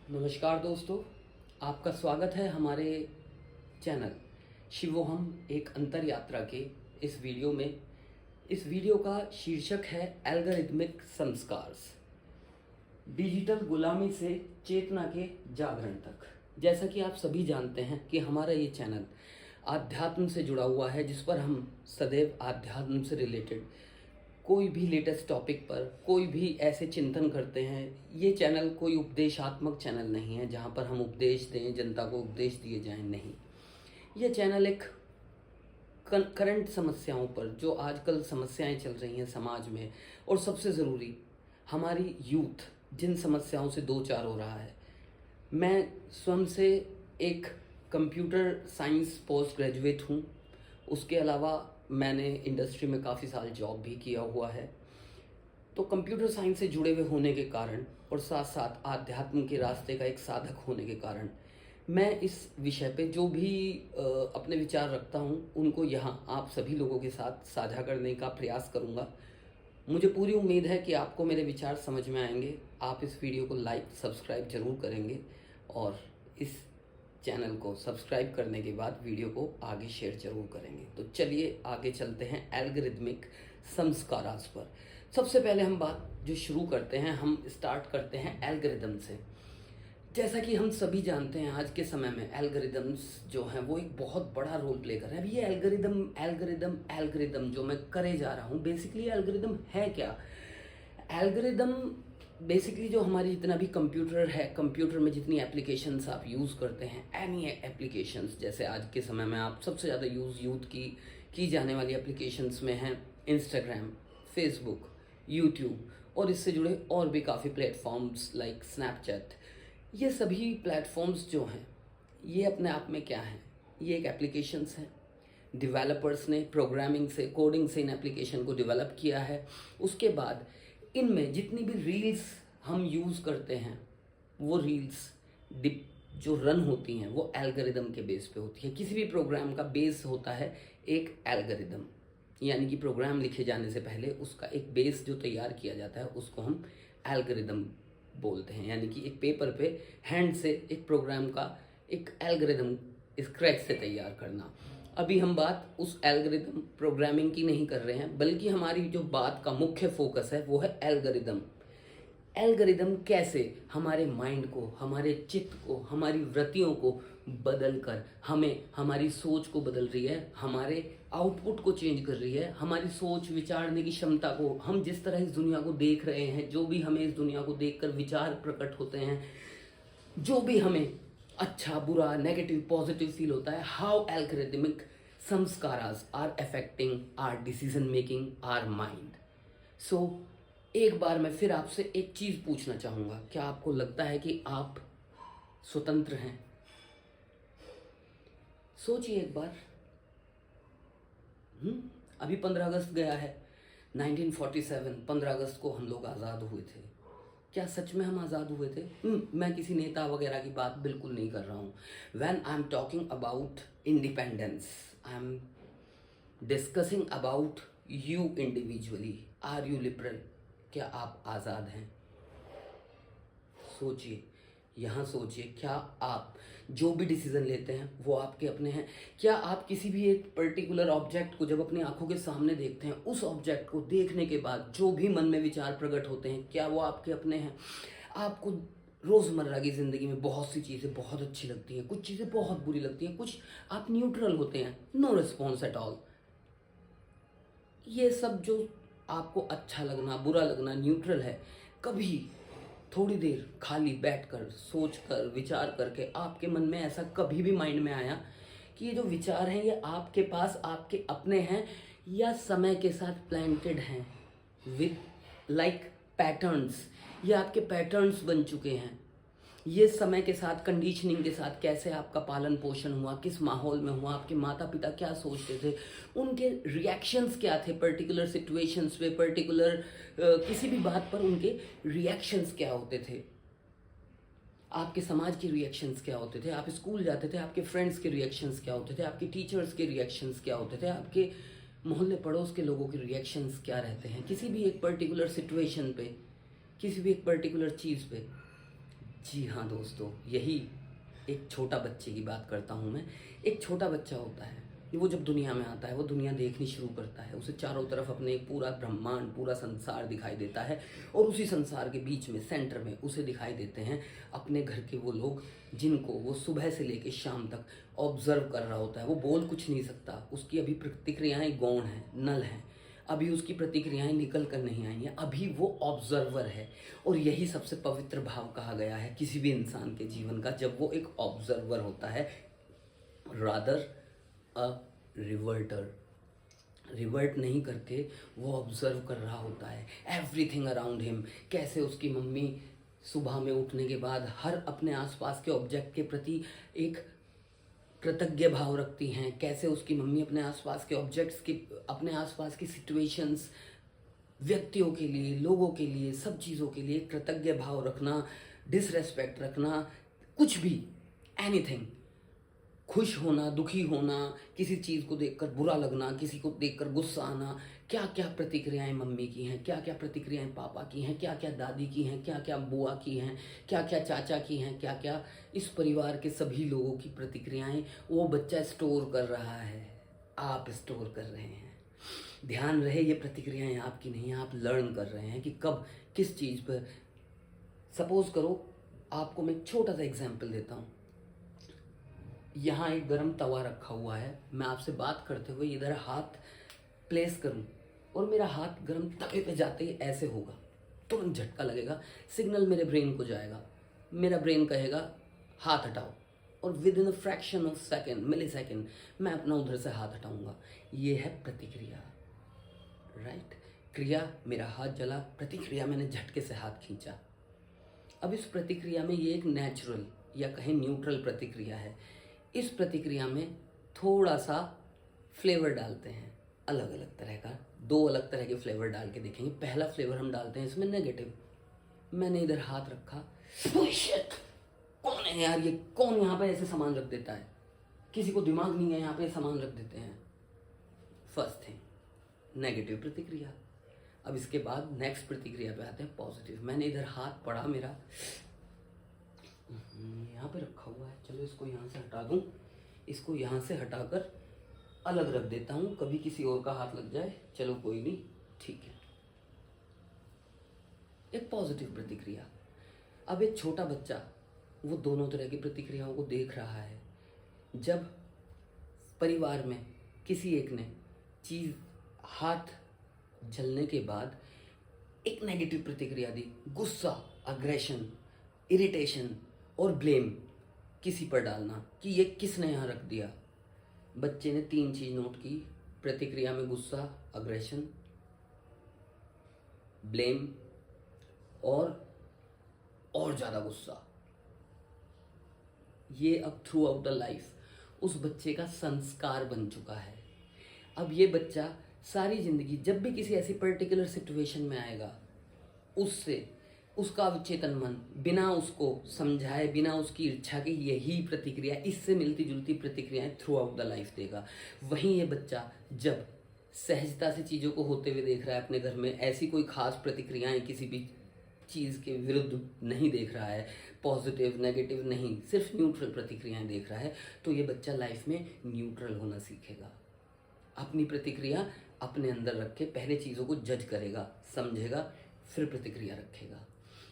नमस्कार दोस्तों, आपका स्वागत है हमारे चैनल शिवोहम एक अंतर यात्रा के इस वीडियो में। इस वीडियो का शीर्षक है एल्गोरिथमिक संस्कार, डिजिटल गुलामी से चेतना के जागरण तक। जैसा कि आप सभी जानते हैं कि हमारा ये चैनल आध्यात्म से जुड़ा हुआ है, जिस पर हम सदैव आध्यात्म से रिलेटेड कोई भी लेटेस्ट टॉपिक पर कोई भी ऐसे चिंतन करते हैं। ये चैनल कोई उपदेशात्मक चैनल नहीं है जहाँ पर हम उपदेश दें, जनता को उपदेश दिए जाएं, नहीं। ये चैनल एक करंट समस्याओं पर, जो आजकल समस्याएं चल रही हैं समाज में, और सबसे ज़रूरी हमारी यूथ जिन समस्याओं से दो चार हो रहा है। मैं स्वयं से एक कंप्यूटर साइंस पोस्ट ग्रेजुएट हूँ। उसके अलावा मैंने इंडस्ट्री में काफ़ी साल जॉब भी किया हुआ है। तो कंप्यूटर साइंस से जुड़े हुए होने के कारण और साथ साथ आध्यात्म के रास्ते का एक साधक होने के कारण मैं इस विषय पे जो भी अपने विचार रखता हूँ उनको यहाँ आप सभी लोगों के साथ साझा करने का प्रयास करूँगा। मुझे पूरी उम्मीद है कि आपको मेरे विचार समझ में आएंगे। आप इस वीडियो को लाइक सब्सक्राइब जरूर करेंगे और इस चैनल को सब्सक्राइब करने के बाद वीडियो को आगे शेयर जरूर करेंगे। तो चलिए आगे चलते हैं एल्गोरिथमिक संस्कारास पर। सबसे पहले हम बात जो शुरू करते हैं, हम स्टार्ट करते हैं एल्गोरिदम से। जैसा कि हम सभी जानते हैं आज के समय में एल्गोरिदम्स जो हैं वो एक बहुत बड़ा रोल प्ले कर रहे हैं। अब ये एल्गोरिदम एल्गोरिदम एल्गोरिदम जो मैं करे जा रहा हूँ, बेसिकली एल्गोरिदम है क्या? एल्गोरिदम बेसिकली जो हमारी जितना भी कंप्यूटर है, कंप्यूटर में जितनी एप्लीकेशंस आप यूज़ करते हैं, एनी एप्लीकेशंस, जैसे आज के समय में आप सबसे ज़्यादा यूज़ यूथ की जाने वाली एप्लीकेशंस में हैं इंस्टाग्राम, फेसबुक, यूट्यूब और इससे जुड़े और भी काफ़ी प्लेटफॉर्म्स लाइक स्नैपचैट। ये सभी प्लेटफॉर्म्स जो हैं ये अपने आप में क्या हैं? ये एक एप्लीकेशंस हैं। डेवलपर्स ने प्रोग्रामिंग से, कोडिंग से इन एप्लीकेशन को डेवलप किया है। उसके बाद इनमें जितनी भी रील्स हम यूज़ करते हैं वो रील्स जो रन होती हैं वो एल्गोरिदम के बेस पे होती है। किसी भी प्रोग्राम का बेस होता है एक एल्गोरिदम, यानी कि प्रोग्राम लिखे जाने से पहले उसका एक बेस जो तैयार किया जाता है उसको हम एल्गोरिदम बोलते हैं। यानी कि एक पेपर पे हैंड से एक प्रोग्राम का एक एल्गोरिदम स्क्रैच से तैयार करना। अभी हम बात उस एल्गोरिदम प्रोग्रामिंग की नहीं कर रहे हैं, बल्कि हमारी जो बात का मुख्य फोकस है वो है एल्गोरिदम। एल्गोरिदम कैसे हमारे माइंड को, हमारे चित्त को, हमारी वृत्तियों को बदल कर हमें, हमारी सोच को बदल रही है, हमारे आउटपुट को चेंज कर रही है, हमारी सोच विचारने की क्षमता को, हम जिस तरह इस दुनिया को देख रहे हैं, जो भी हमें इस दुनिया को देखकर विचार प्रकट होते हैं, जो भी हमें अच्छा बुरा नेगेटिव पॉजिटिव फील होता है, हाउ एल्गोरिथमिक संस्कारास are affecting our decision making our mind. So एक बार मैं फिर आपसे एक चीज़ पूछना चाहूँगा, क्या आपको लगता है कि आप स्वतंत्र हैं? सोचिए एक बार। अभी 15 अगस्त गया है, 1947। 15 अगस्त को हम लोग आज़ाद हुए थे। क्या सच में हम आज़ाद हुए थे? मैं किसी नेता वगैरह की बात बिल्कुल नहीं कर रहा हूँ। When I am talking about independence, I am discussing about you individually. Are you liberal? क्या आप आज़ाद हैं? सोचिए, यहाँ सोचिए, क्या आप जो भी डिसीजन लेते हैं वो आपके अपने हैं? क्या आप किसी भी एक पर्टिकुलर ऑब्जेक्ट को जब अपनी आंखों के सामने देखते हैं, उस ऑब्जेक्ट को देखने के बाद जो भी मन में विचार प्रकट होते हैं, क्या वो आपके अपने हैं? आपको रोज़मर्रा की ज़िंदगी में बहुत सी चीज़ें बहुत अच्छी लगती हैं, कुछ चीज़ें बहुत बुरी लगती हैं, कुछ आप न्यूट्रल होते हैं, नो रिस्पॉन्स एट ऑल। ये सब जो आपको अच्छा लगना, बुरा लगना, न्यूट्रल है, कभी थोड़ी देर खाली बैठकर सोचकर विचार करके आपके मन में ऐसा कभी भी माइंड में आया कि ये जो विचार हैं ये आपके पास आपके अपने हैं या समय के साथ प्लांटेड हैं विद लाइक पैटर्न्स? ये आपके पैटर्न्स बन चुके हैं। ये समय के साथ, कंडीशनिंग के साथ कैसे आपका पालन पोषण हुआ, किस माहौल में हुआ, आपके माता पिता क्या सोचते थे, उनके रिएक्शंस क्या थे पर्टिकुलर सिचुएशंस पे, पर्टिकुलर किसी भी बात पर उनके रिएक्शंस क्या होते थे, आपके समाज के रिएक्शंस क्या होते थे, आप स्कूल जाते थे, आपके फ्रेंड्स के रिएक्शंस क्या होते थे, आपके टीचर्स के रिएक्शंस क्या होते थे, आपके मोहल्ले पड़ोस के लोगों के रिएक्शंस क्या रहते हैं किसी भी एक पर्टिकुलर सिचुएशन पे, किसी भी एक पर्टिकुलर चीज़ पे। जी हाँ दोस्तों, यही एक छोटा बच्चे की बात करता हूँ मैं। एक छोटा बच्चा होता है, वो जब दुनिया में आता है, वो दुनिया देखनी शुरू करता है, उसे चारों तरफ अपने एक पूरा ब्रह्मांड, पूरा संसार दिखाई देता है। और उसी संसार के बीच में, सेंटर में उसे दिखाई देते हैं अपने घर के वो लोग जिनको वो सुबह से लेकर शाम तक ऑब्जर्व कर रहा होता है। वो बोल कुछ नहीं सकता, उसकी अभी प्रतिक्रियाएं गौण हैं, नल हैं, अभी उसकी प्रतिक्रियाएं निकल कर नहीं आई हैं, अभी वो ऑब्जर्वर है। और यही सबसे पवित्र भाव कहा गया है किसी भी इंसान के जीवन का, जब वो एक ऑब्जर्वर होता है, रादर अ रिवर्टर। रिवर्ट नहीं करके वो ऑब्जर्व कर रहा होता है एवरीथिंग अराउंड हिम। कैसे उसकी मम्मी सुबह में उठने के बाद हर अपने आसपास के ऑब्जेक्ट के प्रति एक कृतज्ञ भाव रखती हैं, कैसे उसकी मम्मी अपने आसपास के ऑब्जेक्ट्स की, अपने आसपास की सिचुएशंस, व्यक्तियों के लिए, लोगों के लिए, सब चीज़ों के लिए कृतज्ञ भाव रखना, डिसरेस्पेक्ट रखना, कुछ भी, एनीथिंग, खुश होना, दुखी होना, किसी चीज़ को देखकर बुरा लगना, किसी को देखकर गुस्सा आना, क्या क्या प्रतिक्रियाएं मम्मी की हैं, क्या क्या प्रतिक्रियाएं पापा की हैं, क्या क्या दादी की हैं, क्या क्या बुआ की हैं, क्या क्या चाचा की हैं, क्या क्या इस परिवार के सभी लोगों की प्रतिक्रियाएं वो बच्चा स्टोर कर रहा है, आप स्टोर कर रहे हैं। ध्यान रहे ये प्रतिक्रियाएं आपकी नहीं, आप लर्न कर रहे हैं कि कब किस चीज़ पर। सपोज करो, आपको मैं एक छोटा सा एग्जाम्पल देता हूँ। यहाँ एक गरम तवा रखा हुआ है, मैं आपसे बात करते हुए इधर हाथ प्लेस करूँ और मेरा हाथ गरम तवे पे जाते ही ऐसे होगा, तुरंत झटका लगेगा, सिग्नल मेरे ब्रेन को जाएगा, मेरा ब्रेन कहेगा हाथ हटाओ, और within a fraction of second, millisecond, मैं अपना उधर से हाथ हटाऊंगा। ये है प्रतिक्रिया, राइट। क्रिया, मेरा हाथ जला, प्रतिक्रिया, मैंने झटके से हाथ खींचा। अब इस प्रतिक्रिया में ये एक नेचुरल या कहें न्यूट्रल प्रतिक्रिया है। इस प्रतिक्रिया में थोड़ा सा फ्लेवर डालते हैं, अलग अलग तरह का, 2 अलग तरह के फ्लेवर डाल के देखेंगे। पहला फ्लेवर हम डालते हैं इसमें नेगेटिव। मैंने इधर हाथ रखा, ओह शिट, कौन है यार ये, कौन यहाँ पे ऐसे सामान रख देता है, किसी को दिमाग नहीं है, यहाँ पे सामान रख देते हैं। फर्स्ट थिंग नेगेटिव प्रतिक्रिया। अब इसके बाद नेक्स्ट प्रतिक्रिया पे आते हैं पॉजिटिव। मैंने इधर हाथ पड़ा, मेरा यहाँ पे रखा हुआ है, चलो इसको यहाँ से हटा दूँ, इसको यहाँ से हटाकर अलग रख देता हूँ, कभी किसी और का हाथ लग जाए, चलो कोई नहीं, ठीक है। एक पॉजिटिव प्रतिक्रिया। अब एक छोटा बच्चा वो दोनों तरह की प्रतिक्रियाओं को देख रहा है। जब परिवार में किसी एक ने चीज़, हाथ जलने के बाद एक नेगेटिव प्रतिक्रिया दी, गुस्सा, अग्रेशन, इरिटेशन और ब्लेम किसी पर डालना कि ये किसने यहाँ रख दिया। बच्चे ने 3 चीज़ नोट की प्रतिक्रिया में, गुस्सा, अग्रेशन, ब्लेम और ज़्यादा गुस्सा। ये अब थ्रू आउट द लाइफ उस बच्चे का संस्कार बन चुका है। अब ये बच्चा सारी ज़िंदगी जब भी किसी ऐसी पर्टिकुलर सिचुएशन में आएगा, उससे उसका अवचेतन मन बिना उसको समझाए, बिना उसकी इच्छा के यही प्रतिक्रिया, इससे मिलती जुलती प्रतिक्रियाएं थ्रू आउट द लाइफ देगा। वहीं ये बच्चा जब सहजता से चीज़ों को होते हुए देख रहा है अपने घर में, ऐसी कोई खास प्रतिक्रियाएं किसी भी चीज़ के विरुद्ध नहीं देख रहा है, पॉजिटिव नेगेटिव नहीं, सिर्फ न्यूट्रल प्रतिक्रियाएं देख रहा है, तो ये बच्चा लाइफ में न्यूट्रल होना सीखेगा। अपनी प्रतिक्रिया अपने अंदर रख के पहले चीज़ों को जज करेगा, समझेगा, फिर प्रतिक्रिया रखेगा।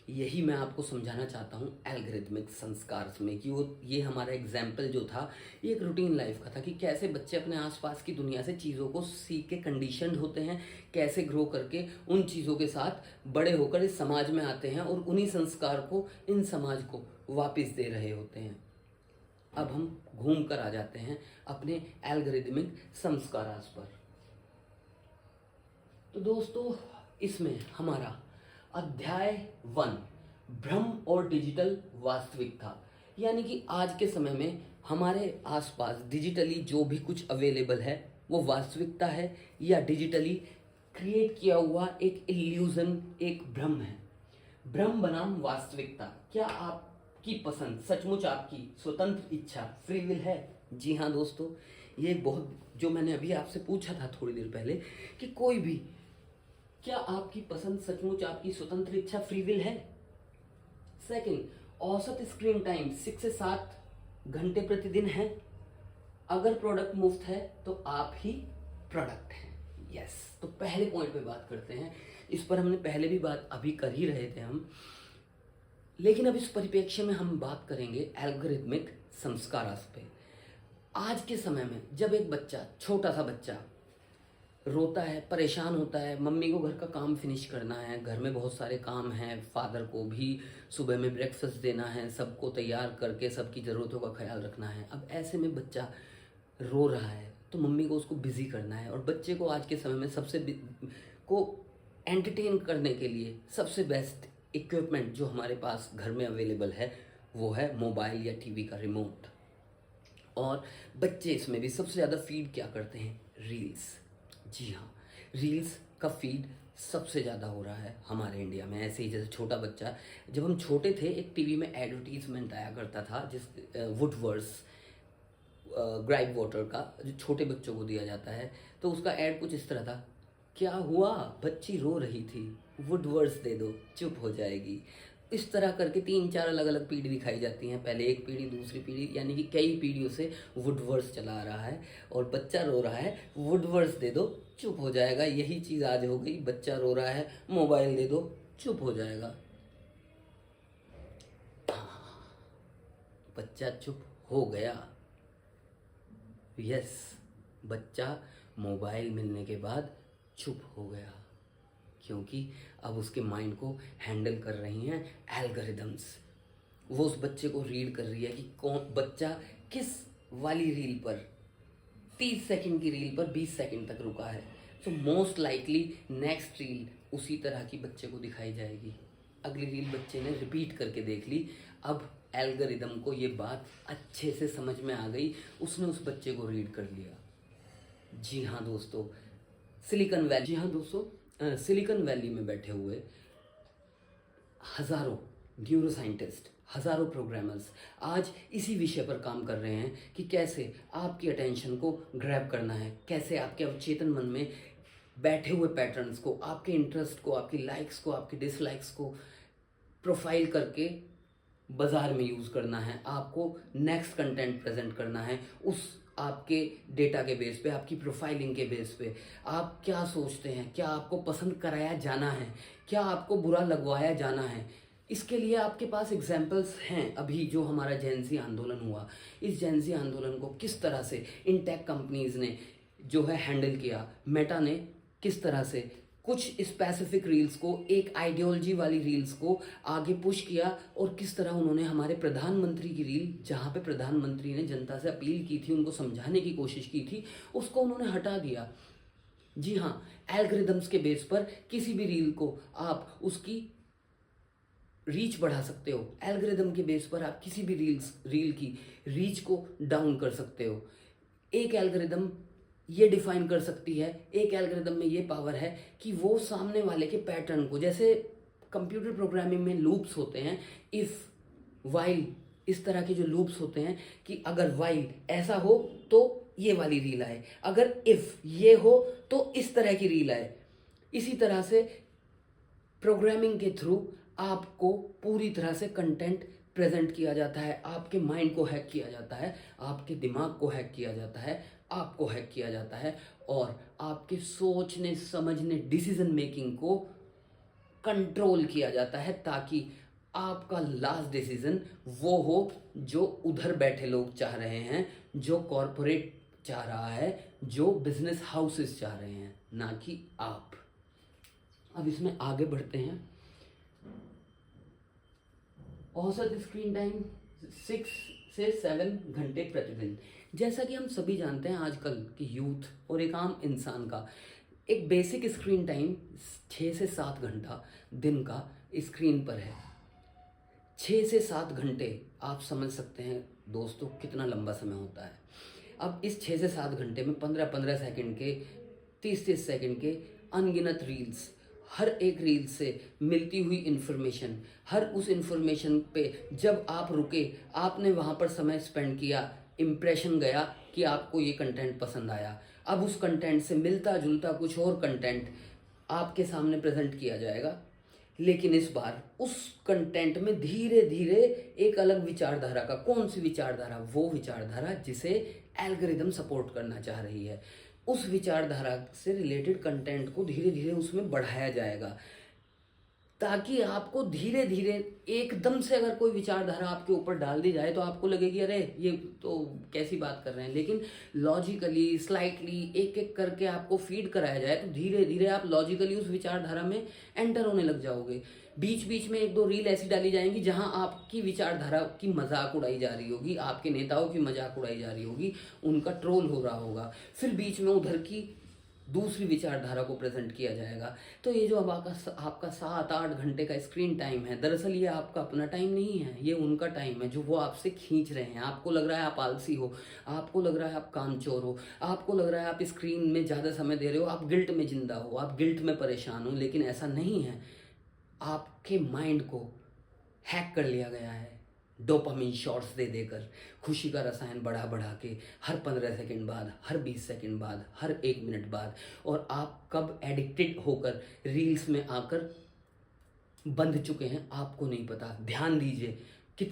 यही मैं आपको समझाना चाहता हूँ एल्गोरिथमिक संस्कार में, कि वो ये हमारा एग्जाम्पल जो था ये एक रूटीन लाइफ का था, कि कैसे बच्चे अपने आसपास की दुनिया से चीज़ों को सीख के कंडीशनड होते हैं, कैसे ग्रो करके उन चीज़ों के साथ बड़े होकर इस समाज में आते हैं और उन्हीं संस्कार को इन समाज को वापस दे रहे होते हैं। अब हम घूम कर आ जाते हैं अपने एल्गोरिथमिक संस्कारास पर। तो दोस्तों, इसमें हमारा अध्याय 1 भ्रम और डिजिटल वास्तविकता, यानी कि आज के समय में हमारे आसपास डिजिटली जो भी कुछ अवेलेबल है वो वास्तविकता है या डिजिटली क्रिएट किया हुआ एक इल्यूजन, एक भ्रम है। भ्रम बनाम वास्तविकता। क्या आपकी पसंद सचमुच आपकी स्वतंत्र इच्छा, फ्री विल है? जी हाँ दोस्तों, ये बहुत, जो मैंने अभी आपसे पूछा था थोड़ी देर पहले कि कोई भी, क्या आपकी पसंद सचमुच आपकी स्वतंत्र इच्छा, फ्री विल है? सेकंड, औसत स्क्रीन टाइम 6 से 7 घंटे प्रतिदिन है। अगर प्रोडक्ट मुफ्त है तो आप ही प्रोडक्ट हैं। यस, तो पहले पॉइंट पे बात करते हैं। इस पर हमने पहले भी बात अभी कर ही रहे थे हम, लेकिन अब इस परिप्रेक्ष्य में हम बात करेंगे एल्गोरिथमिक संस्कारास पे। आज के समय में जब एक बच्चा, छोटा सा बच्चा रोता है, परेशान होता है, मम्मी को घर का काम फिनिश करना है, घर में बहुत सारे काम हैं, फादर को भी सुबह में ब्रेकफास्ट देना है, सबको तैयार करके सबकी ज़रूरतों का ख्याल रखना है। अब ऐसे में बच्चा रो रहा है तो मम्मी को उसको बिज़ी करना है, और बच्चे को आज के समय में को एंटरटेन करने के लिए सबसे बेस्ट इक्विपमेंट जो हमारे पास घर में अवेलेबल है वो है मोबाइल या टीवी का रिमोट। और बच्चे इसमें भी सबसे ज़्यादा फीड क्या करते हैं? रील्स। जी हाँ, रील्स का फीड सबसे ज़्यादा हो रहा है हमारे इंडिया में। ऐसे ही जैसे छोटा बच्चा, जब हम छोटे थे एक टीवी में एडवर्टीजमेंट आया करता था जिस वुडवर्ड्स ग्राइप वाटर का, जो छोटे बच्चों को दिया जाता है, तो उसका ऐड कुछ इस तरह था, क्या हुआ, बच्ची रो रही थी, वुडवर्ड्स दे दो चुप हो जाएगी। इस तरह करके 3-4 अलग अलग पीढ़ी दिखाई जाती हैं, पहले एक पीढ़ी, दूसरी पीढ़ी, यानी कि कई पीढ़ियों से वुडवर्ड्स चला आ रहा है और बच्चा रो रहा है, वुडवर्ड्स दे दो चुप हो जाएगा। यही चीज़ आज हो गई, बच्चा रो रहा है, मोबाइल दे दो चुप हो जाएगा। बच्चा चुप हो गया। यस, बच्चा मोबाइल मिलने के बाद चुप हो गया, क्योंकि अब उसके माइंड को हैंडल कर रही हैं एल्गोरिदम्स। वो उस बच्चे को रीड कर रही है कि कौन बच्चा किस वाली रील पर, 30 सेकंड की रील पर 20 सेकंड तक रुका है, तो मोस्ट लाइकली नेक्स्ट रील उसी तरह की बच्चे को दिखाई जाएगी। अगली रील बच्चे ने रिपीट करके देख ली। अब एल्गोरिदम को ये बात अच्छे से समझ में आ गई, उसने उस बच्चे को रीड कर लिया। जी हाँ दोस्तों, सिलिकॉन वैली में बैठे हुए हज़ारों न्यूरो साइंटिस्ट, हज़ारों प्रोग्रामर्स आज इसी विषय पर काम कर रहे हैं कि कैसे आपकी अटेंशन को ग्रैब करना है, कैसे आपके अवचेतन मन में बैठे हुए पैटर्न्स को, आपके इंटरेस्ट को, आपकी लाइक्स को, आपकी डिसलाइक्स को प्रोफाइल करके बाज़ार में यूज़ करना है, आपको नेक्स्ट कंटेंट प्रेजेंट करना है उस आपके डेटा के बेस पे, आपकी प्रोफाइलिंग के बेस पे। आप क्या सोचते हैं, क्या आपको पसंद कराया जाना है, क्या आपको बुरा लगवाया जाना है, इसके लिए आपके पास एग्जाम्पल्स हैं। अभी जो हमारा जेनजी आंदोलन हुआ, इस जेनजी आंदोलन को किस तरह से इन टेक कंपनीज़ ने जो है हैंडल किया, मेटा ने किस तरह से कुछ स्पेसिफिक रील्स को, एक आइडियोलॉजी वाली रील्स को आगे पुश किया, और किस तरह उन्होंने हमारे प्रधानमंत्री की रील, जहाँ पे प्रधानमंत्री ने जनता से अपील की थी, उनको समझाने की कोशिश की थी, उसको उन्होंने हटा दिया। जी हाँ, एल्गोरिदम्स के बेस पर किसी भी रील को आप उसकी रीच बढ़ा सकते हो। एल्गोरिदम के बेस पर आप किसी भी रील की रीच को डाउन कर सकते हो। एक एल्गोरिदम ये डिफाइन कर सकती है, एक एल्गोरिदम में ये पावर है कि वो सामने वाले के पैटर्न को, जैसे कंप्यूटर प्रोग्रामिंग में लूप्स होते हैं, इफ़, वाइल, इस तरह के जो लूप्स होते हैं कि अगर वाइल ऐसा हो तो ये वाली रील आए, अगर इफ़ ये हो तो इस तरह की रील आए। इसी तरह से प्रोग्रामिंग के थ्रू आपको पूरी तरह से कंटेंट प्रेजेंट किया जाता है, आपके माइंड को हैक किया जाता है, आपके दिमाग को हैक किया जाता है, आपको हैक किया जाता है, और आपके सोचने समझने डिसीजन मेकिंग को कंट्रोल किया जाता है, ताकि आपका लास्ट डिसीजन वो हो जो उधर बैठे लोग चाह रहे हैं, जो कॉरपोरेट चाह रहा है, जो बिजनेस हाउसेस चाह रहे हैं, ना कि आप। अब इसमें आगे बढ़ते हैं। औसत स्क्रीन टाइम 6 से 7 घंटे प्रतिदिन। जैसा कि हम सभी जानते हैं आजकल की यूथ और एक आम इंसान का एक बेसिक स्क्रीन टाइम 6 से 7 घंटा दिन का स्क्रीन पर है। 6 से 7 घंटे आप समझ सकते हैं दोस्तों कितना लंबा समय होता है। अब इस 6 से 7 घंटे में 15-15 सेकंड के, 30-30 सेकंड के अनगिनत रील्स, हर एक रील से मिलती हुई इन्फॉर्मेशन, हर उस इन्फॉर्मेशन पे जब आप रुके, आपने वहाँ पर समय स्पेंड किया, इम्प्रेशन गया कि आपको ये कंटेंट पसंद आया। अब उस कंटेंट से मिलता जुलता कुछ और कंटेंट आपके सामने प्रेजेंट किया जाएगा। लेकिन इस बार उस कंटेंट में धीरे धीरे एक अलग विचारधारा का, कौन सी विचारधारा, वो विचारधारा जिसे एल्गोरिदम सपोर्ट करना चाह रही है, उस विचारधारा से रिलेटेड कंटेंट को धीरे धीरे उसमें बढ़ाया जाएगा, ताकि आपको धीरे धीरे एकदम से अगर कोई विचारधारा आपके ऊपर डाल दी जाए तो आपको लगेगी अरे ये तो कैसी बात कर रहे हैं, लेकिन लॉजिकली स्लाइटली एक एक करके आपको फीड कराया जाए तो धीरे धीरे आप लॉजिकली उस विचारधारा में एंटर होने लग जाओगे। बीच बीच में एक दो रील ऐसी डाली जाएंगी जहां आपकी विचारधारा की मजाक उड़ाई जा रही होगी, आपके नेताओं की मजाक उड़ाई जा रही होगी, उनका ट्रोल हो रहा होगा, फिर बीच में उधर की दूसरी विचारधारा को प्रेजेंट किया जाएगा। तो ये जो अब आपका 7-8 घंटे का स्क्रीन टाइम है, दरअसल ये आपका अपना टाइम नहीं है, ये उनका टाइम है जो वो आपसे खींच रहे हैं। आपको लग रहा है आप आलसी हो, आपको लग रहा है आप कामचोर हो, आपको लग रहा है आप स्क्रीन में ज़्यादा समय दे रहे हो, आप गिल्ट में जिंदा हो, आप गिल्ट में परेशान हो, लेकिन ऐसा नहीं है। आपके माइंड को हैक कर लिया गया है डोपामिन शॉट्स दे देकर, खुशी का रसायन बढ़ा बढ़ा के, हर 15 सेकंड बाद, हर 20 सेकंड बाद, हर 1 मिनट बाद। और आप कब एडिक्टेड होकर रील्स में आकर बंध चुके हैं आपको नहीं पता। ध्यान दीजिए कि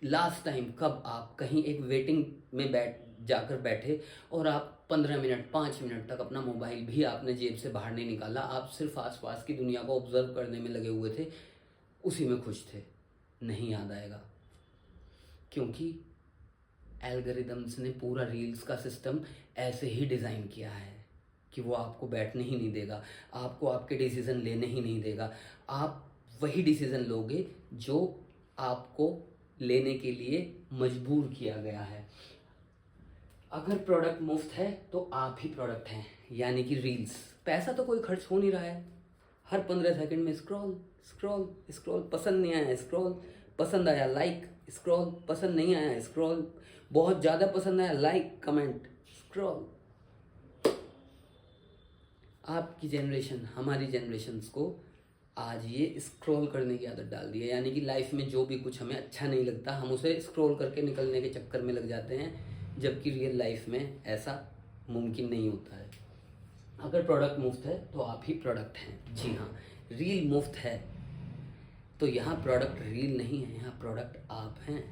लास्ट टाइम कब आप कहीं एक वेटिंग में जाकर बैठे और आप 15 मिनट 5 मिनट तक अपना मोबाइल भी आपने जेब से बाहर नहीं निकाला, आप सिर्फ आसपास की दुनिया को ऑब्जर्व करने में लगे हुए थे, उसी में खुश थे। नहीं याद आएगा, क्योंकि एल्गोरिदम्स ने पूरा रील्स का सिस्टम ऐसे ही डिज़ाइन किया है कि वो आपको बैठने ही नहीं देगा, आपको आपके डिसीज़न लेने ही नहीं देगा। आप वही डिसीज़न लोगे जो आपको लेने के लिए मजबूर किया गया है। अगर प्रोडक्ट मुफ्त है तो आप ही प्रोडक्ट हैं, यानी कि रील्स। पैसा तो कोई खर्च हो नहीं रहा है, हर 15 सेकंड में स्क्रॉल स्क्रॉल स्क्रॉल, पसंद नहीं आया स्क्रॉल, पसंद आया लाइक, स्क्रॉल, पसंद नहीं आया स्क्रॉल, बहुत ज़्यादा पसंद आया लाइक कमेंट स्क्रॉल। आपकी जनरेशन, हमारी जनरेशन्स को आज ये स्क्रॉल करने की आदत डाल दी है, यानी कि लाइफ में जो भी कुछ हमें अच्छा नहीं लगता हम उसे स्क्रॉल करके निकलने के चक्कर में लग जाते हैं, जबकि रियल लाइफ में ऐसा मुमकिन नहीं होता है। अगर प्रोडक्ट मुफ्त है तो आप ही प्रोडक्ट हैं। जी हाँ, रील मुफ्त है तो यहाँ प्रोडक्ट रील नहीं है, यहाँ प्रोडक्ट आप हैं।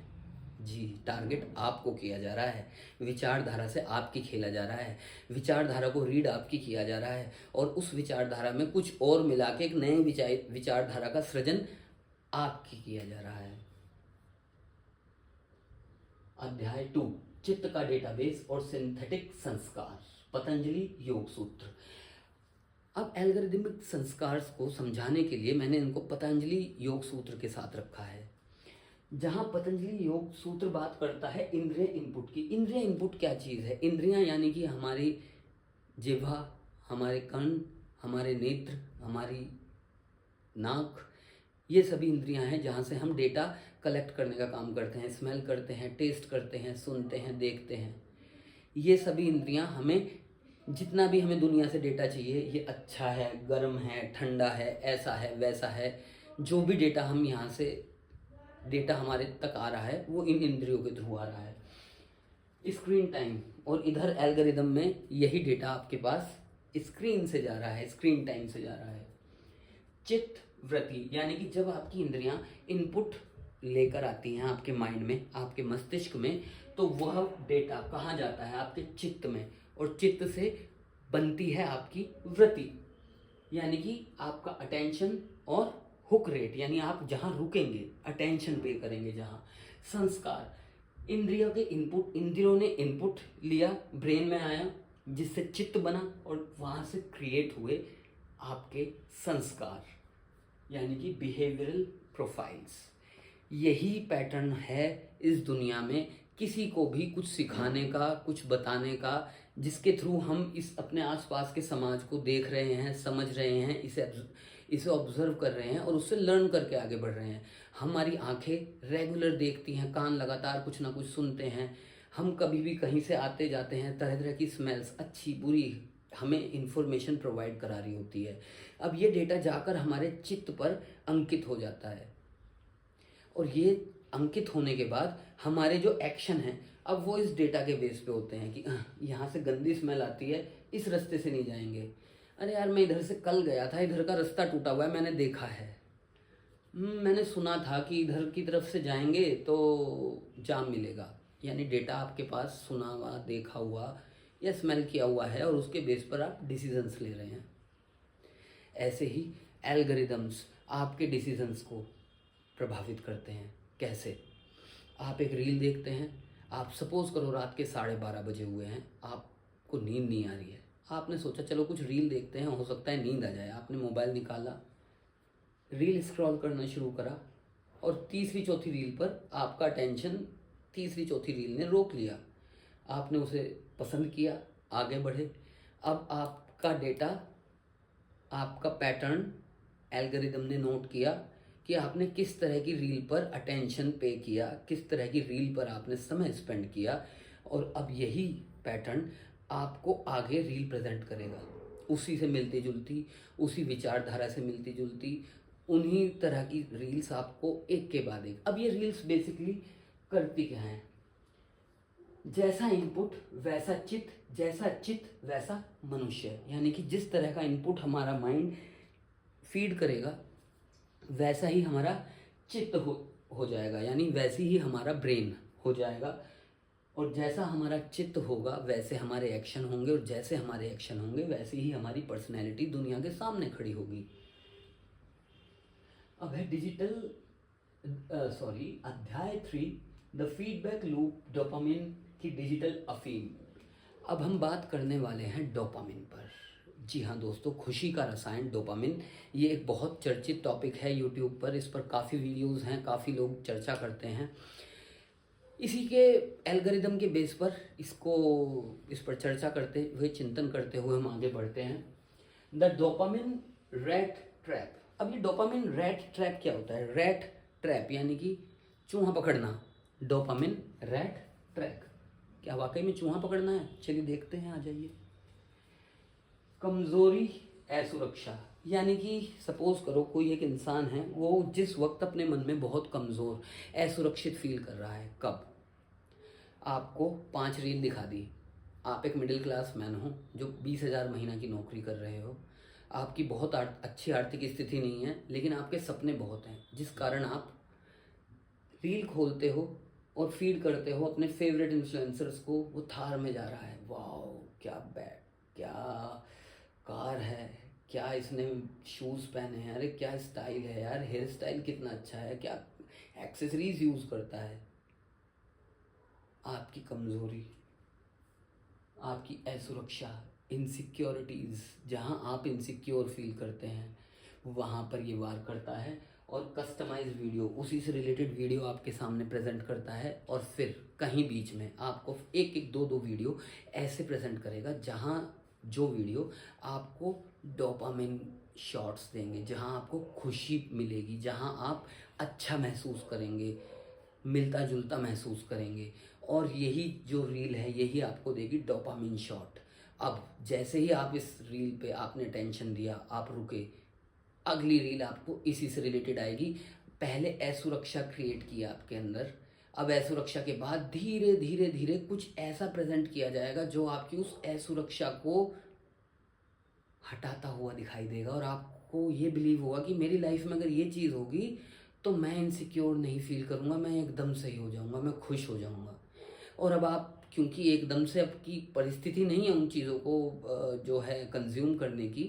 जी, टारगेट आपको किया जा रहा है, विचारधारा से आपकी खेला जा रहा है, विचारधारा को रीड आपकी किया जा रहा है, और उस विचारधारा में कुछ और मिला के एक नए विचारधारा का सृजन आपकी किया जा रहा है। अध्याय 2, चित्त का डेटाबेस और सिंथेटिक संस्कार, पतंजलि योग सूत्र। अब एल्गोरिदमिक संस्कार को समझाने के लिए मैंने इनको पतंजलि योग सूत्र के साथ रखा है, जहां पतंजलि योग सूत्र बात करता है इंद्रिय इनपुट की। इंद्रिय इनपुट क्या चीज़ है? इंद्रियां यानी कि हमारी जिह्वा, हमारे कान, हमारे नेत्र, हमारी नाक, ये सभी इंद्रियां हैं जहां से हम डेटा कलेक्ट करने का काम करते हैं, स्मेल करते हैं, टेस्ट करते हैं, सुनते हैं, देखते हैं। ये सभी इंद्रियां हमें जितना भी हमें दुनिया से डेटा चाहिए, ये अच्छा है, गर्म है, ठंडा है, ऐसा है, वैसा है, जो भी डेटा हम यहाँ से डेटा हमारे तक आ रहा है वो इन इंद्रियों के थ्रू आ रहा है। स्क्रीन टाइम, और इधर एल्गोरिदम में यही डेटा आपके पास स्क्रीन से जा रहा है, स्क्रीन टाइम से जा रहा है। चित्त वृत्ति, यानी कि जब आपकी इंद्रियां इनपुट लेकर आती हैं आपके माइंड में, आपके मस्तिष्क में, तो वह डेटा कहाँ जाता है? आपके चित्त में, और चित्त से बनती है आपकी वृत्ति, यानी कि आपका अटेंशन और हुक रेट, यानी आप जहाँ रुकेंगे, अटेंशन पे करेंगे जहाँ। संस्कार, इंद्रियों के इनपुट, इंद्रियों ने इनपुट लिया, ब्रेन में आया, जिससे चित्त बना, और वहाँ से क्रिएट हुए आपके संस्कार, यानी कि बिहेवियरल प्रोफाइल्स। यही पैटर्न है इस दुनिया में, किसी को भी कुछ सिखाने का, कुछ बताने का, जिसके थ्रू हम इस अपने आसपास के समाज को देख रहे हैं, समझ रहे हैं, इसे ऑब्जर्व कर रहे हैं और उससे लर्न करके आगे बढ़ रहे हैं। हमारी आंखें रेगुलर देखती हैं, कान लगातार कुछ ना कुछ सुनते हैं, हम कभी भी कहीं से आते जाते हैं, तरह तरह की स्मेल्स, अच्छी बुरी, हमें इंफॉर्मेशन प्रोवाइड करा रही होती है। अब ये डेटा जाकर हमारे चित्त पर अंकित हो जाता है, और ये अंकित होने के बाद हमारे जो एक्शन हैं अब वो इस डेटा के बेस पे होते हैं कि यहाँ से गंदी स्मेल आती है, इस रास्ते से नहीं जाएंगे। अरे यार, मैं इधर से कल गया था, इधर का रास्ता टूटा हुआ है, मैंने देखा है, मैंने सुना था कि इधर की तरफ से जाएंगे तो जाम मिलेगा, यानी डेटा आपके पास सुना हुआ, देखा हुआ या स्मेल किया हुआ है और उसके बेस पर आप डिसीजंस ले रहे हैं। ऐसे ही एल्गोरिदम्स आपके डिसीजंस को प्रभावित करते हैं। कैसे? आप एक रील देखते हैं, आप सपोज़ करो रात के 12:30 बजे हुए हैं, आपको नींद नहीं आ रही है, आपने सोचा चलो कुछ रील देखते हैं, हो सकता है नींद आ जाए। आपने मोबाइल निकाला, रील स्क्रॉल करना शुरू करा और तीसरी चौथी रील पर आपका अटेंशन तीसरी चौथी रील ने रोक लिया। आपने उसे पसंद किया, आगे बढ़े। अब आपका डेटा, आपका पैटर्न एल्गोरिदम ने नोट किया कि आपने किस तरह की रील पर अटेंशन पे किया, किस तरह की रील पर आपने समय स्पेंड किया, और अब यही पैटर्न आपको आगे रील प्रेजेंट करेगा। उसी से मिलती जुलती, उसी विचारधारा से मिलती जुलती, उन्हीं तरह की रील्स आपको एक के बाद एक। अब ये रील्स बेसिकली करती क्या हैं? जैसा इनपुट वैसा चित्त, जैसा चित्त वैसा मनुष्य, यानी कि जिस तरह का इनपुट हमारा माइंड फीड करेगा वैसा ही हमारा चित्त हो जाएगा, यानी वैसी ही हमारा ब्रेन हो जाएगा। और जैसा हमारा चित्त होगा वैसे हमारे एक्शन होंगे, और जैसे हमारे एक्शन होंगे वैसी ही हमारी पर्सनैलिटी दुनिया के सामने खड़ी होगी। अब है अध्याय 3, द फीडबैक लूप, डोपामिन की डिजिटल अफीम। अब हम बात करने वाले हैं डोपामिन पर। जी हाँ दोस्तों, खुशी का रसायन डोपामिन, ये एक बहुत चर्चित टॉपिक है यूट्यूब पर। इस पर काफ़ी वीडियोस हैं, काफ़ी लोग चर्चा करते हैं। इसी के एल्गोरिदम के बेस पर इस पर चर्चा करते हुए, चिंतन करते हुए हम आगे बढ़ते हैं। The dopamine rat trap. अब ये डोपामिन रैट ट्रैप क्या होता है? रैट ट्रैप यानी कि चूहा पकड़ना। डोपामिन रैट ट्रैप, क्या वाकई में चूहा पकड़ना है? चलिए देखते हैं, आ जाइए। कमजोरी, असुरक्षा, यानी कि सपोज करो कोई एक इंसान है, वो जिस वक्त अपने मन में बहुत कमज़ोर, असुरक्षित फील कर रहा है। कब? आपको 5 रील दिखा दी, आप एक मिडिल क्लास मैन हो जो 20,000 महीना की नौकरी कर रहे हो, आपकी बहुत अच्छी आर्थिक स्थिति नहीं है, लेकिन आपके सपने बहुत हैं, जिस कारण आप रील खोलते हो और फीड करते हो अपने फेवरेट इन्फ्लुएंसर्स को। वो थार में जा रहा है, वाओ क्या बैग, क्या कार है, क्या इसने शूज़ पहने हैं, अरे क्या स्टाइल है यार, हेयर स्टाइल कितना अच्छा है, क्या एक्सेसरीज यूज़ करता है। आपकी कमज़ोरी, आपकी असुरक्षा, इनसिक्योरिटीज़, जहाँ आप इनसिक्योर फील करते हैं वहाँ पर ये वार करता है, और कस्टमाइज वीडियो, उसी से रिलेटेड वीडियो आपके सामने प्रेजेंट करता है। और फिर कहीं बीच में आपको एक एक दो वीडियो ऐसे प्रेजेंट करेगा जहाँ जो वीडियो आपको डोपामिन शॉट्स देंगे, जहाँ आपको खुशी मिलेगी, जहाँ आप अच्छा महसूस करेंगे, मिलता जुलता महसूस करेंगे। और यही जो रील है यही आपको देगी डोपामिन शॉट। अब जैसे ही आप इस रील पे आपने टेंशन दिया, आप रुके, अगली रील आपको इसी से रिलेटेड आएगी। पहले असुरक्षा क्रिएट किया आपके अंदर, अब असुरक्षा के बाद धीरे धीरे धीरे कुछ ऐसा प्रेजेंट किया जाएगा जो आपकी उस असुरक्षा को हटाता हुआ दिखाई देगा, और आपको ये बिलीव होगा कि मेरी लाइफ में अगर ये चीज़ होगी तो मैं इनसिक्योर नहीं फील करूँगा, मैं एकदम सही हो जाऊँगा, मैं खुश हो जाऊँगा। और अब आप, क्योंकि एकदम से आपकी परिस्थिति नहीं है उन चीज़ों को जो है कंज्यूम करने की,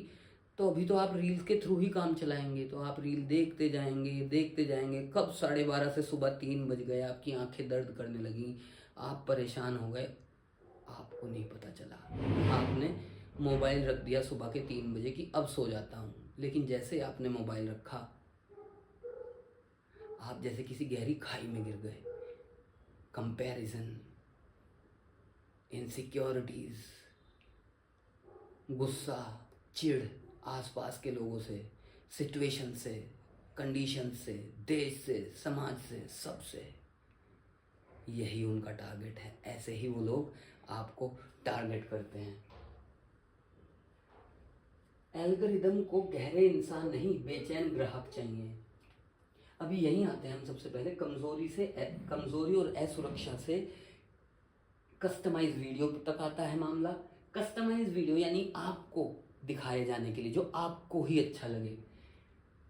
तो अभी तो आप रील्स के थ्रू ही काम चलाएंगे। तो आप रील देखते जाएंगे, कब 12:30 से सुबह 3 बज गए, आपकी आंखें दर्द करने लगी, आप परेशान हो गए, आपको नहीं पता चला। आपने मोबाइल रख दिया सुबह के 3 बजे कि अब सो जाता हूँ, लेकिन जैसे आपने मोबाइल रखा आप जैसे किसी गहरी खाई में गिर गए। कंपैरिजन, इनसिक्योरिटीज़, गुस्सा, चिढ़ आसपास के लोगों से, सिचुएशन से, कंडीशन से, देश से, समाज से, सबसे, यही उनका टारगेट है। ऐसे ही वो लोग आपको टारगेट करते हैं। एल्गोरिदम को गहरे इंसान नहीं, बेचैन ग्राहक चाहिए। अभी यहीं आते हैं हम सबसे पहले कमजोरी और असुरक्षा से कस्टमाइज वीडियो तक आता है मामला। कस्टमाइज वीडियो यानी आपको दिखाए जाने के लिए जो आपको ही अच्छा लगे।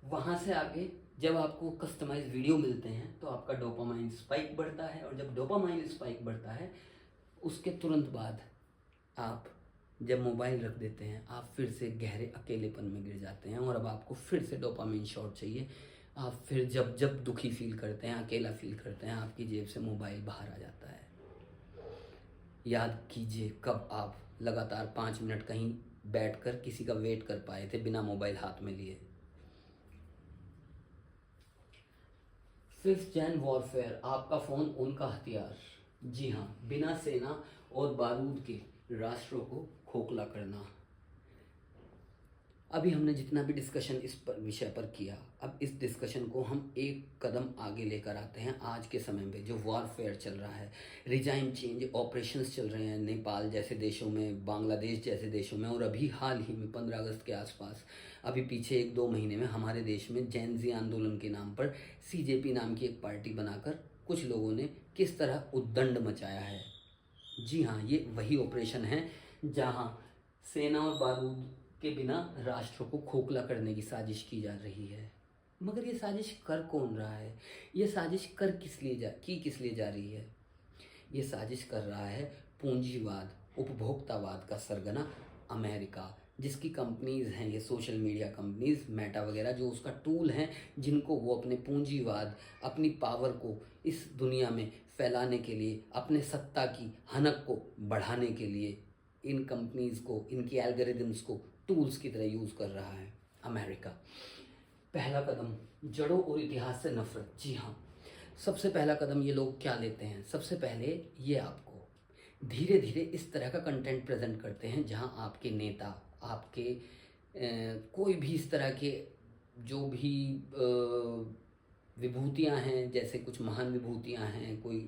वहाँ से आगे जब आपको कस्टमाइज वीडियो मिलते हैं तो आपका डोपामाइन स्पाइक बढ़ता है, और जब डोपामाइन स्पाइक बढ़ता है उसके तुरंत बाद आप जब मोबाइल रख देते हैं आप फिर से गहरे अकेलेपन में गिर जाते हैं, और अब आपको फिर से डोपामाइन शॉट चाहिए। आप फिर जब जब दुखी फील करते हैं, अकेला फील करते हैं, आपकी जेब से मोबाइल बाहर आ जाता है। याद कीजिए कब आप लगातार 5 मिनट कहीं बैठकर किसी का वेट कर पाए थे बिना मोबाइल हाथ में लिए। 5th जैन वॉरफेयर, आपका फ़ोन उनका हथियार। जी हाँ, बिना सेना और बारूद के राष्ट्रों को खोखला करना। अभी हमने जितना भी डिस्कशन इस पर विषय पर किया, अब इस डिस्कशन को हम एक कदम आगे लेकर आते हैं। आज के समय में जो वॉरफेयर चल रहा है, रिजाइम चेंज ऑपरेशंस चल रहे हैं नेपाल जैसे देशों में, बांग्लादेश जैसे देशों में, और अभी हाल ही में 15 अगस्त के आसपास, अभी पीछे 1-2 महीने में हमारे देश में जैन ज़ी आंदोलन के नाम पर CJP नाम की एक पार्टी बनाकर कुछ लोगों ने किस तरह उद्दंड मचाया है। जी हाँ, ये वही ऑपरेशन है जहाँ सेना और बारूद के बिना राष्ट्र को खोखला करने की साजिश की जा रही है। मगर ये साजिश कर कौन रहा है? ये साजिश किस लिए जा रही है? ये साजिश कर रहा है पूंजीवाद, उपभोक्तावाद का सरगना अमेरिका, जिसकी कंपनीज हैं ये सोशल मीडिया कंपनीज, मेटा वगैरह, जो उसका टूल हैं, जिनको वो अपने पूंजीवाद, अपनी पावर को इस दुनिया में फैलाने के लिए, अपने सत्ता की हनक को बढ़ाने के लिए इन कंपनीज को, इनकी एल्गोरिदम्स को टूल्स की तरह यूज़ कर रहा है अमेरिका। पहला कदम, जड़ों और इतिहास से नफरत। जी हाँ, सबसे पहला कदम ये लोग क्या लेते हैं? सबसे पहले ये आपको धीरे धीरे इस तरह का कंटेंट प्रेजेंट करते हैं जहाँ आपके नेता, आपके कोई भी इस तरह के जो भी विभूतियाँ हैं, जैसे कुछ महान विभूतियाँ हैं, कोई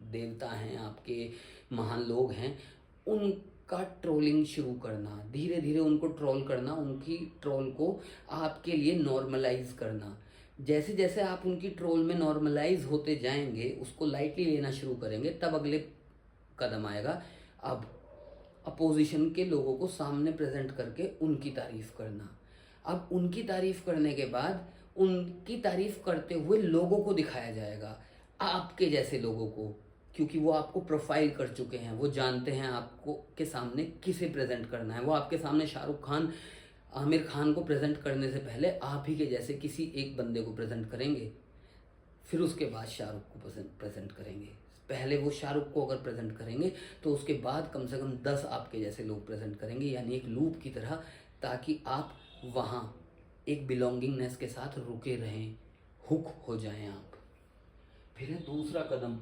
देवता हैं, आपके महान लोग हैं, उनका ट्रोलिंग शुरू करना, धीरे धीरे उनको ट्रोल करना, उनकी ट्रोल को आपके लिए नॉर्मलाइज करना। जैसे जैसे आप उनकी ट्रोल में नॉर्मलाइज होते जाएंगे, उसको लाइटली लेना शुरू करेंगे, तब अगले कदम आएगा अब अपोजिशन के लोगों को सामने प्रेजेंट करके उनकी तारीफ करना। अब उनकी तारीफ करने के बाद उनकी तारीफ करते हुए लोगों को दिखाया जाएगा, आपके जैसे लोगों को, क्योंकि वो आपको प्रोफाइल कर चुके हैं, वो जानते हैं आपको के सामने किसे प्रेजेंट करना है। वो आपके सामने शाहरुख खान, आमिर खान को प्रेजेंट करने से पहले आप ही के जैसे किसी एक बंदे को प्रेजेंट करेंगे, फिर उसके बाद शाहरुख को प्रेजेंट करेंगे। पहले वो शाहरुख को अगर प्रेजेंट करेंगे तो उसके बाद कम से कम 10 आपके जैसे लोग प्रेजेंट करेंगे, यानी एक लूप की तरह, ताकि आप वहाँ एक बिलोंगिंगनेस के साथ रुके रहें, हुक हो जाएं आप। फिर है दूसरा कदम,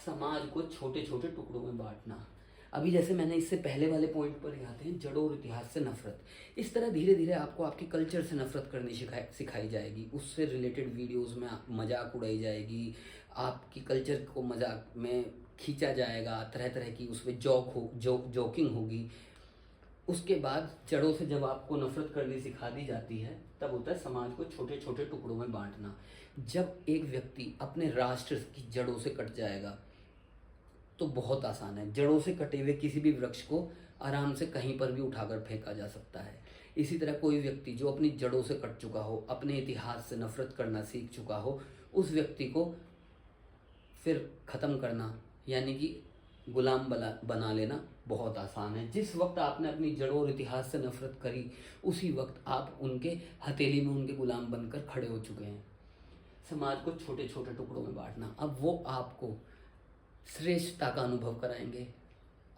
समाज को छोटे छोटे टुकड़ों में बांटना। अभी जैसे मैंने इससे पहले वाले पॉइंट पर आते हैं, जड़ों और इतिहास से नफरत। इस तरह धीरे धीरे आपको आपके कल्चर से नफरत करनी सिखाई जाएगी, उससे रिलेटेड वीडियोस में मजाक उड़ाई जाएगी, आपकी कल्चर को मजाक में खींचा जाएगा, तरह तरह की उसमें जोकिंग होगी। उसके बाद जड़ों से जब आपको नफरत करनी सिखा दी जाती है, तब होता है समाज को छोटे छोटे टुकड़ों में बांटना। जब एक व्यक्ति अपने राष्ट्र की जड़ों से कट जाएगा तो बहुत आसान है, जड़ों से कटे हुए किसी भी वृक्ष को आराम से कहीं पर भी उठाकर फेंका जा सकता है। इसी तरह कोई व्यक्ति जो अपनी जड़ों से कट चुका हो, अपने इतिहास से नफरत करना सीख चुका हो, उस व्यक्ति को फिर ख़त्म करना, यानी कि गुलाम बना लेना बहुत आसान है। जिस वक्त आपने अपनी जड़ों और इतिहास से नफरत करी, उसी वक्त आप उनके हथेली में उनके गुलाम बनकर खड़े हो चुके हैं। समाज को छोटे छोटे टुकड़ों में बांटना, अब वो आपको श्रेष्ठता का अनुभव कराएंगे।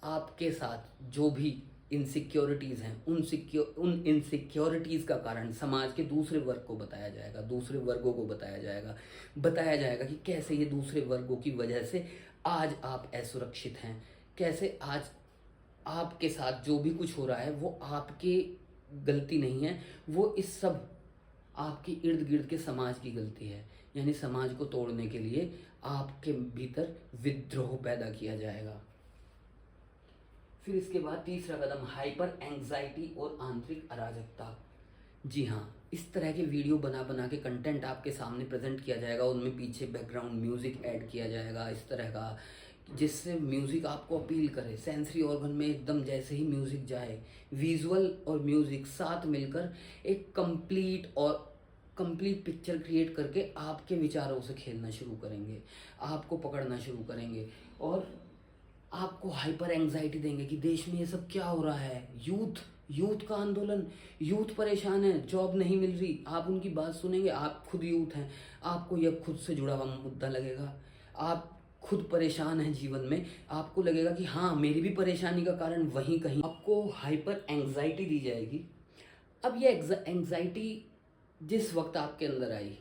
आपके साथ जो भी इनसिक्योरिटीज़ हैं, उन इनसिक्योरिटीज़ का कारण समाज के दूसरे वर्ग को बताया जाएगा, दूसरे वर्गों को बताया जाएगा कि कैसे ये दूसरे वर्गों की वजह से आज आप असुरक्षित हैं, कैसे आज आपके साथ जो भी कुछ हो रहा है वो आपकी गलती नहीं है, वो इस सब आपके इर्द गिर्द के समाज की गलती है। यानी समाज को तोड़ने के लिए आपके भीतर विद्रोह पैदा किया जाएगा। फिर इसके बाद तीसरा कदम, हाइपर एंग्जाइटी और आंतरिक अराजकता। जी हाँ, इस तरह के वीडियो बना बना के कंटेंट आपके सामने प्रेजेंट किया जाएगा, उनमें पीछे बैकग्राउंड म्यूज़िक ऐड किया जाएगा इस तरह का, जिससे म्यूज़िक आपको अपील करे, सेंसरी ऑर्गन में एकदम जैसे ही म्यूज़िक जाए, विजुअल और म्यूज़िक साथ मिलकर एक कंप्लीट और कंप्लीट पिक्चर क्रिएट करके आपके विचारों से खेलना शुरू करेंगे, आपको पकड़ना शुरू करेंगे और आपको हाइपर एंजाइटी देंगे कि देश में ये सब क्या हो रहा है। यूथ का आंदोलन, यूथ परेशान है, जॉब नहीं मिल रही, आप उनकी बात सुनेंगे, आप खुद यूथ हैं, आपको यह खुद से जुड़ा हुआ मुद्दा लगेगा, आप खुद परेशान हैं जीवन में, आपको लगेगा कि हाँ मेरी भी परेशानी का कारण वहीं कहीं, आपको हाइपर एंजाइटी दी जाएगी। अब ये एंजाइटी जिस वक्त आपके अंदर आई,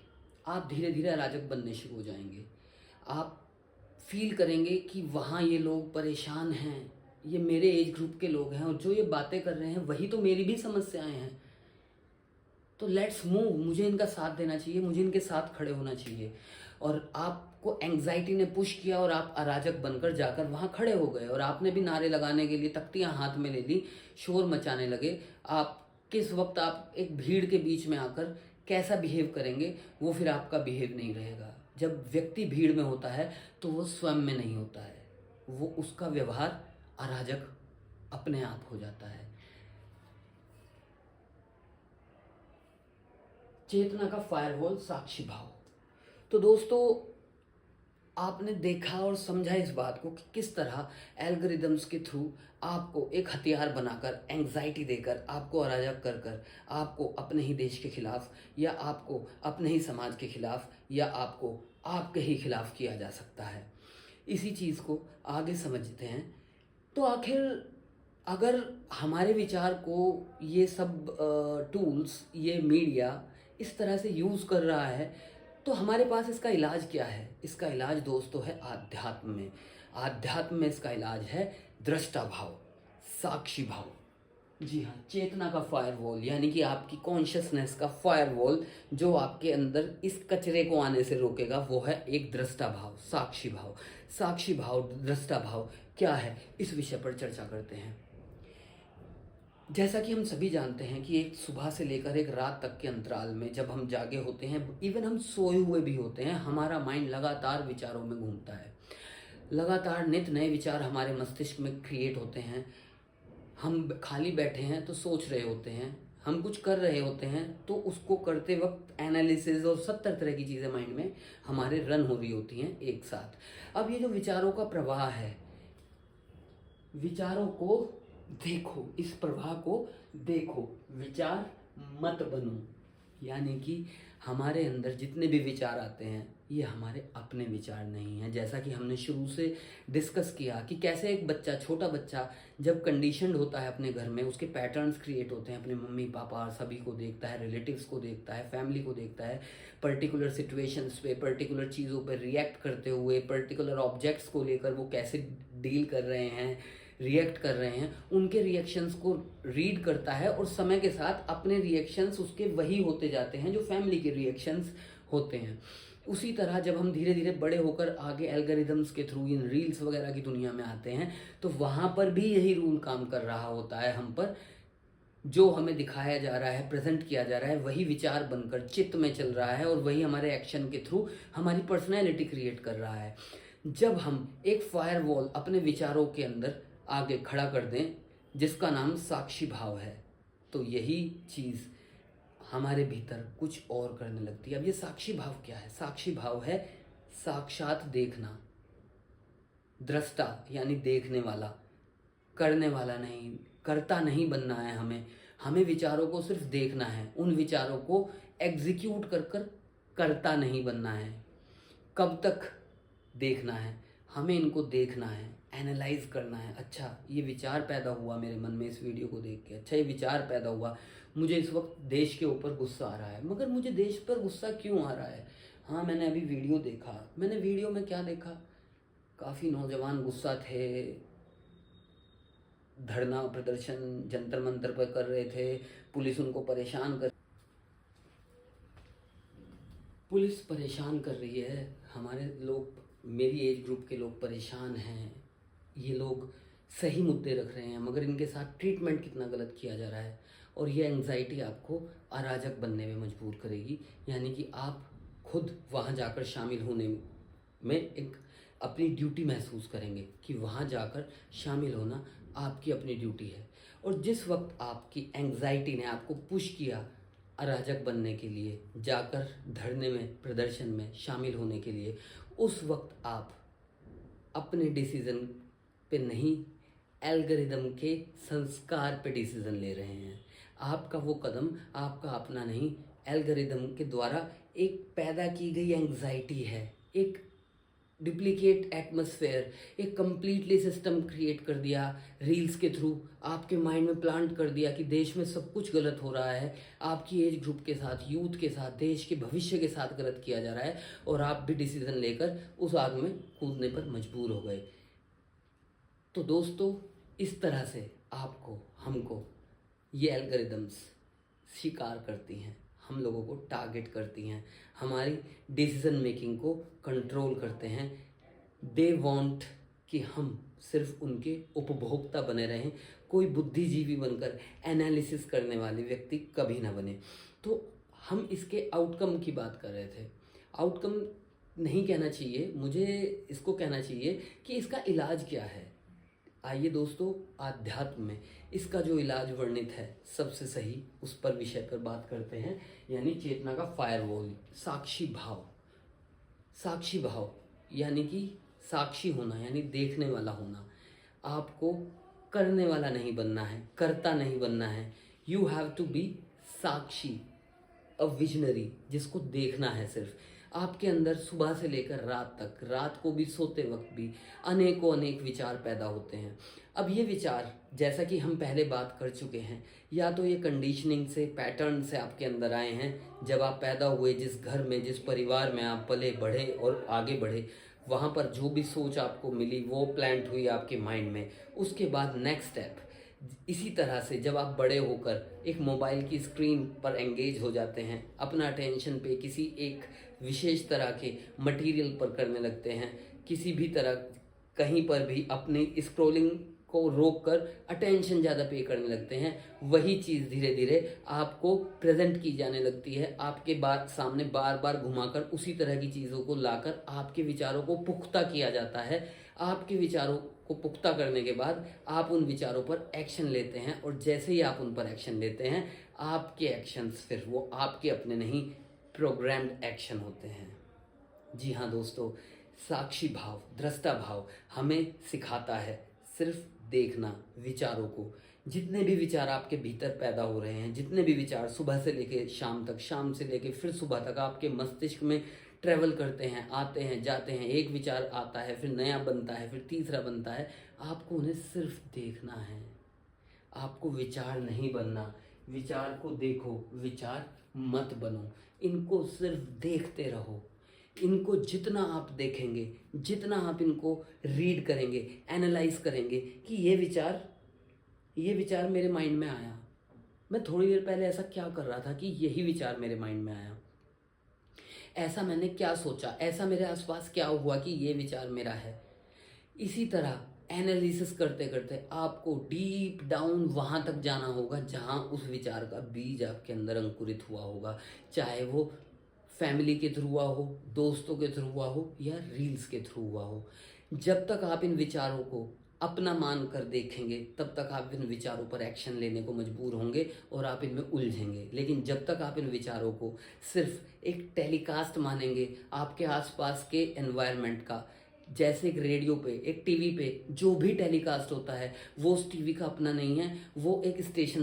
आप धीरे धीरे अराजक बनने शुरू हो जाएंगे। आप फील करेंगे कि वहाँ ये लोग परेशान हैं, ये मेरे एज ग्रुप के लोग हैं और जो ये बातें कर रहे हैं वही तो मेरी भी समस्याएं हैं, तो लेट्स मूव, मुझे इनका साथ देना चाहिए, मुझे इनके साथ खड़े होना चाहिए। और आपको एंग्जाइटी ने पुश किया और आप अराजक बनकर जाकर वहाँ खड़े हो गए और आपने भी नारे लगाने के लिए तख्तियाँ हाथ में ले ली, शोर मचाने लगे। आप किस वक्त आप एक भीड़ के बीच में आकर कैसा बिहेव करेंगे वो फिर आपका बिहेव नहीं रहेगा। जब व्यक्ति भीड़ में होता है तो वो स्वयं में नहीं होता है, वो उसका व्यवहार अराजक अपने आप हो जाता है। चेतना का फायरवॉल, साक्षी भाव। तो दोस्तों आपने देखा और समझा इस बात को कि किस तरह एल्गोरिदम्स के थ्रू आपको एक हथियार बनाकर, एंग्जाइटी देकर, आपको अराजक कर कर आपको अपने ही देश के खिलाफ या आपको अपने ही समाज के खिलाफ या आपको आपके ही खिलाफ किया जा सकता है। इसी चीज़ को आगे समझते हैं। तो आखिर अगर हमारे विचार को ये सब टूल्स, ये मीडिया इस तरह से यूज़ कर रहा है तो हमारे पास इसका इलाज क्या है? इसका इलाज दोस्तों है आध्यात्म में। आध्यात्म में इसका इलाज है दृष्टा भाव, साक्षी भाव। जी हाँ, चेतना का फायरवॉल यानी कि आपकी कॉन्शियसनेस का फायरवॉल जो आपके अंदर इस कचरे को आने से रोकेगा वो है एक दृष्टा भाव, साक्षी भाव। साक्षी भाव, दृष्टा भाव क्या है, इस विषय पर चर्चा करते हैं। जैसा कि हम सभी जानते हैं कि एक सुबह से लेकर एक रात तक के अंतराल में जब हम जागे होते हैं, इवन हम सोए हुए भी होते हैं, हमारा माइंड लगातार विचारों में घूमता है। लगातार नित नए विचार हमारे मस्तिष्क में क्रिएट होते हैं। हम खाली बैठे हैं तो सोच रहे होते हैं, हम कुछ कर रहे होते हैं तो उसको करते वक्त एनालिसिस और 70 तरह की चीज़ें माइंड में हमारे रन हो रही होती हैं एक साथ। अब ये जो विचारों का प्रवाह है, विचारों को देखो, इस प्रवाह को देखो, विचार मत बनो। यानी कि हमारे अंदर जितने भी विचार आते हैं ये हमारे अपने विचार नहीं हैं। जैसा कि हमने शुरू से डिस्कस किया कि कैसे एक बच्चा, छोटा बच्चा जब कंडीशनड होता है अपने घर में, उसके पैटर्न्स क्रिएट होते हैं, अपने मम्मी पापा सभी को देखता है, रिलेटिव्स को देखता है, फैमिली को देखता है, पर्टिकुलर सिचुएशंस पे, पर्टिकुलर चीज़ों पर रिएक्ट करते हुए, पर्टिकुलर ऑब्जेक्ट्स को लेकर वो कैसे डील कर रहे हैं, रिएक्ट कर रहे हैं, उनके रिएक्शंस को रीड करता है और समय के साथ अपने रिएक्शंस उसके वही होते जाते हैं जो फैमिली के रिएक्शंस होते हैं। उसी तरह जब हम धीरे धीरे बड़े होकर आगे एल्गोरिदम्स के थ्रू इन रील्स वगैरह की दुनिया में आते हैं तो वहाँ पर भी यही रूल काम कर रहा होता है हम पर। जो हमें दिखाया जा रहा है, प्रेजेंट किया जा रहा है, वही विचार बनकर चित्त में चल रहा है और वही हमारे एक्शन के थ्रू हमारी पर्सनैलिटी क्रिएट कर रहा है। जब हम एक फायरवॉल अपने विचारों के अंदर आगे खड़ा कर दें जिसका नाम साक्षी भाव है, तो यही चीज़ हमारे भीतर कुछ और करने लगती है। अब ये साक्षी भाव क्या है? साक्षी भाव है साक्षात देखना, दृष्टा यानी देखने वाला, करने वाला नहीं, करता नहीं बनना है हमें। हमें विचारों को सिर्फ देखना है, उन विचारों को एग्जीक्यूट कर कर करता नहीं बनना है। कब तक देखना है? हमें इनको देखना है, एनालाइज करना है। अच्छा ये विचार पैदा हुआ मेरे मन में इस वीडियो को देख के, अच्छा ये विचार पैदा हुआ, मुझे इस वक्त देश के ऊपर गुस्सा आ रहा है, मगर मुझे देश पर गुस्सा क्यों आ रहा है? हाँ मैंने अभी वीडियो देखा, मैंने वीडियो में क्या देखा, काफ़ी नौजवान गुस्सा थे, धरना प्रदर्शन जंतर मंतर पर कर रहे थे, पुलिस उनको परेशान कर रही है, हमारे लोग, मेरी एज ग्रुप के लोग परेशान हैं, ये लोग सही मुद्दे रख रहे हैं मगर इनके साथ ट्रीटमेंट कितना गलत किया जा रहा है। और ये एंग्जाइटी आपको अराजक बनने में मजबूर करेगी, यानी कि आप खुद वहाँ जाकर शामिल होने में एक अपनी ड्यूटी महसूस करेंगे कि वहाँ जाकर शामिल होना आपकी अपनी ड्यूटी है। और जिस वक्त आपकी एंग्जाइटी ने आपको पुश किया अराजक बनने के लिए, जाकर धरने में, प्रदर्शन में शामिल होने के लिए, उस वक्त आप अपने डिसीज़न पे नहीं, एल्गोरिदम के संस्कार पे डिसीज़न ले रहे हैं। आपका वो कदम आपका अपना नहीं, एल्गोरिदम के द्वारा एक पैदा की गई एंग्जाइटी है, एक डुप्लीकेट एटमॉस्फेयर, एक कंप्लीटली सिस्टम क्रिएट कर दिया रील्स के थ्रू, आपके माइंड में प्लांट कर दिया कि देश में सब कुछ गलत हो रहा है, आपकी एज ग्रुप के साथ, यूथ के साथ, देश के भविष्य के साथ गलत किया जा रहा है, और आप भी डिसीजन लेकर उस आग में कूदने पर मजबूर हो गए। तो दोस्तों, इस तरह से आपको, हमको ये एल्गोरिदम्स शिकार करती हैं, हम लोगों को टारगेट करती हैं, हमारी डिसीजन मेकिंग को कंट्रोल करते हैं। दे वांट कि हम सिर्फ उनके उपभोक्ता बने रहें, कोई बुद्धिजीवी बनकर एनालिसिस करने वाले व्यक्ति कभी ना बने। तो हम इसके आउटकम की बात कर रहे थे। आउटकम नहीं कहना चाहिए, मुझे इसको कहना चाहिए कि इसका इलाज क्या है। आइए दोस्तों, आध्यात्म में इसका जो इलाज वर्णित है सबसे सही, उस पर विषय पर बात करते हैं, यानी चेतना का फायरवॉल, साक्षी भाव। साक्षी भाव यानी कि साक्षी होना, यानी देखने वाला होना। आपको करने वाला नहीं बनना है, कर्ता नहीं बनना है। यू हैव टू बी साक्षी, अ विजनरी, जिसको देखना है सिर्फ। आपके अंदर सुबह से लेकर रात तक, रात को भी सोते वक्त भी अनेकों अनेक विचार पैदा होते हैं। अब ये विचार, जैसा कि हम पहले बात कर चुके हैं, या तो ये कंडीशनिंग से, पैटर्न से आपके अंदर आए हैं। जब आप पैदा हुए, जिस घर में, जिस परिवार में आप पले बढ़े और आगे बढ़े, वहाँ पर जो भी सोच आपको मिली वो प्लांट हुई आपके माइंड में। उसके बाद नेक्स्ट स्टेप, इसी तरह से जब आप बड़े होकर एक मोबाइल की स्क्रीन पर एंगेज हो जाते हैं, अपना अटेंशन पे किसी एक विशेष तरह के मटेरियल पर करने लगते हैं, किसी भी तरह कहीं पर भी अपनी स्क्रॉलिंग को रोक कर अटेंशन ज़्यादा पे करने लगते हैं, वही चीज़ धीरे धीरे आपको प्रेजेंट की जाने लगती है, आपके बात सामने बार बार घुमाकर उसी तरह की चीज़ों को लाकर आपके विचारों को पुख्ता किया जाता है। आपके विचारों को पुख्ता करने के बाद आप उन विचारों पर एक्शन लेते हैं, और जैसे ही आप उन पर एक्शन लेते हैं, आपके एक्शंस फिर वो आपके अपने नहीं, प्रोग्राम्ड एक्शन होते हैं। जी हाँ दोस्तों, साक्षी भाव, दृष्टा भाव हमें सिखाता है सिर्फ देखना विचारों को। जितने भी विचार आपके भीतर पैदा हो रहे हैं, जितने भी विचार सुबह से लेके शाम तक, शाम से लेके फिर सुबह तक आपके मस्तिष्क में ट्रेवल करते हैं, आते हैं, जाते हैं, एक विचार आता है, फिर नया बनता है, फिर तीसरा बनता है, आपको उन्हें सिर्फ देखना है। आपको विचार नहीं बनना, विचार को देखो, विचार मत बनो। इनको सिर्फ देखते रहो। इनको जितना आप देखेंगे, जितना आप इनको रीड करेंगे, एनालाइज करेंगे कि ये विचार मेरे माइंड में आया, मैं थोड़ी देर पहले ऐसा क्या कर रहा था कि यही विचार मेरे माइंड में आया, ऐसा मैंने क्या सोचा, ऐसा मेरे आसपास क्या हुआ कि ये विचार मेरा है। इसी तरह एनालिसिस करते करते आपको डीप डाउन वहाँ तक जाना होगा जहाँ उस विचार का बीज आपके अंदर अंकुरित हुआ होगा, चाहे वो फैमिली के थ्रू हुआ हो, दोस्तों के थ्रू हुआ हो, या रील्स के थ्रू हुआ हो। जब तक आप इन विचारों को अपना मान कर देखेंगे, तब तक आप इन विचारों पर एक्शन लेने को मजबूर होंगे और आप इनमें उलझेंगे। लेकिन जब तक आप इन विचारों को सिर्फ एक टेलीकास्ट मानेंगे आपके आसपास के एनवायरनमेंट का, जैसे एक रेडियो पे, एक टीवी पे जो भी टेलीकास्ट होता है, वो उस टीवी का अपना नहीं है, वो एक स्टेशन